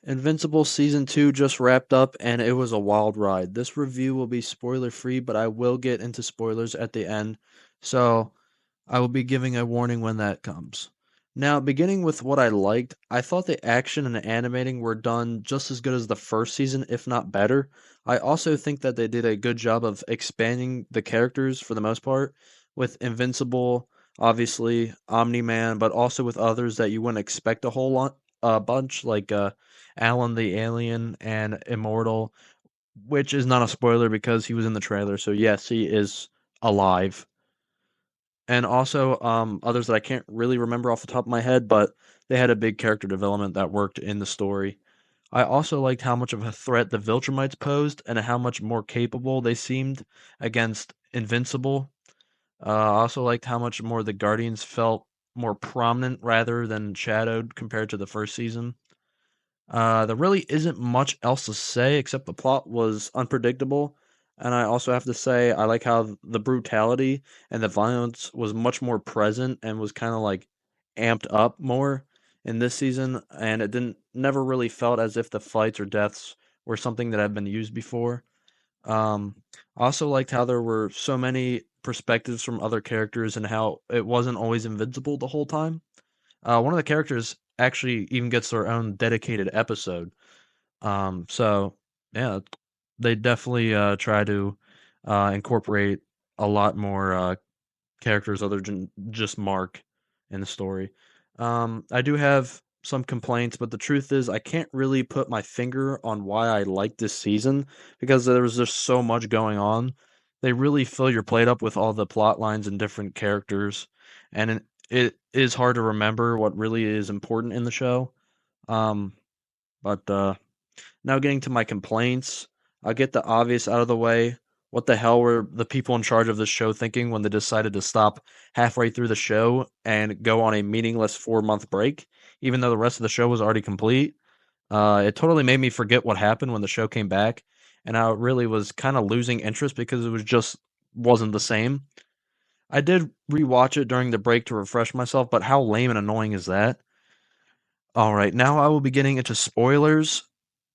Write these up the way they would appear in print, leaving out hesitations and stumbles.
Invincible Season 2 just wrapped up and it was a wild ride. This review will be spoiler free, but I will get into spoilers at the end, so I will be giving a warning when that comes. Now, beginning with what I liked, I thought the action and the animating were done just as good as the first season, if not better. I also think that they did a good job of expanding the characters for the most part, with Invincible, obviously, Omni Man, but also with others that you wouldn't expect a whole lot, a bunch, like Alan the Alien and Immortal, which is not a spoiler because he was in the trailer. So yes, he is alive. And also others that I can't really remember off the top of my head, but they had a big character development that worked in the story. I also liked how much of a threat the Viltrumites posed and how much more capable they seemed against Invincible. I also liked how much more the Guardians felt more prominent rather than shadowed compared to the first season. There really isn't much else to say except the plot was unpredictable, and I also have to say I like how the brutality and the violence was much more present and was kind of like amped up more in this season, and it didn't never really felt as if the fights or deaths were something that had been used before. I also liked how there were so many perspectives from other characters and how it wasn't always invincible the whole time. One of the characters actually even gets their own dedicated episode. So yeah, they definitely try to incorporate a lot more characters other than just Mark in the story. I do have some complaints, but the truth is I can't really put my finger on why I like this season because there was just so much going on. They really fill your plate up with all the plot lines and different characters, and it is hard to remember what really is important in the show. Um, but now getting to my complaints, I'll get the obvious out of the way. What the hell were the people in charge of this show thinking when they decided to stop halfway through the show and go on a meaningless 4 month break, even though the rest of the show was already complete? It totally made me forget what happened when the show came back, and I really was kind of losing interest because it was just wasn't the same. I did rewatch it during the break to refresh myself, but how lame and annoying is that? All right, now I will be getting into spoilers.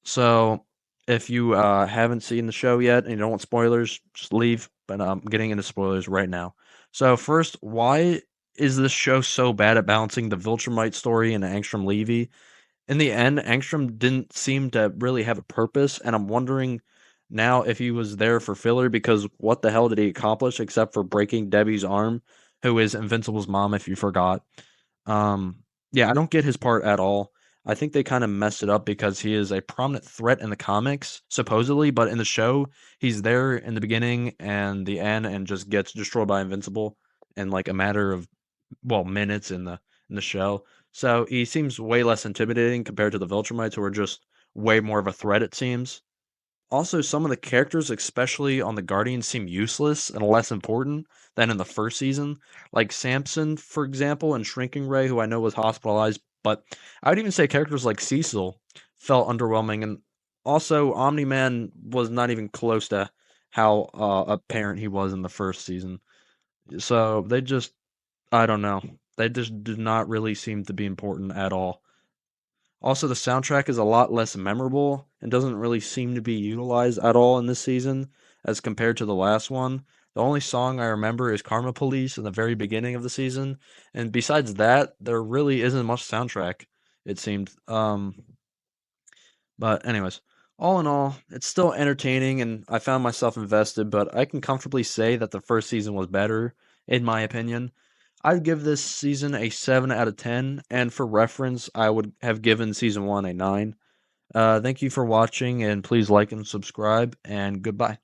So if you haven't seen the show yet and you don't want spoilers, just leave. But I'm getting into spoilers right now. So first, why is this show so bad at balancing the Viltrumite story and Angstrom Levy? In the end, Angstrom didn't seem to really have a purpose, and I'm wondering now if he was there for filler because what the hell did he accomplish except for breaking Debbie's arm, who is Invincible's mom, if you forgot. Yeah, I don't get his part at all. I think they kind of messed it up because he is a prominent threat in the comics, supposedly, but in the show, he's there in the beginning and the end and just gets destroyed by Invincible in like a matter of minutes in the show. So he seems way less intimidating compared to the Viltrumites, who are just way more of a threat, it seems. Also, some of the characters, especially on the Guardians, seem useless and less important than in the first season. Like Samson, for example, and Shrinking Ray, who I know was hospitalized. But I would even say characters like Cecil felt underwhelming. And also, Omni Man was not even close to how apparent he was in the first season. So they just, I don't know. They just did not really seem to be important at all. Also, the soundtrack is a lot less memorable and doesn't really seem to be utilized at all in this season as compared to the last one. The only song I remember is Karma Police in the very beginning of the season, and besides that, there really isn't much soundtrack, it seemed. But anyways, all in all, it's still entertaining and I found myself invested, but I can comfortably say that the first season was better, in my opinion. I'd give this season a 7 out of 10, and for reference, I would have given season 1 a 9. Thank you for watching, and please like and subscribe, and goodbye.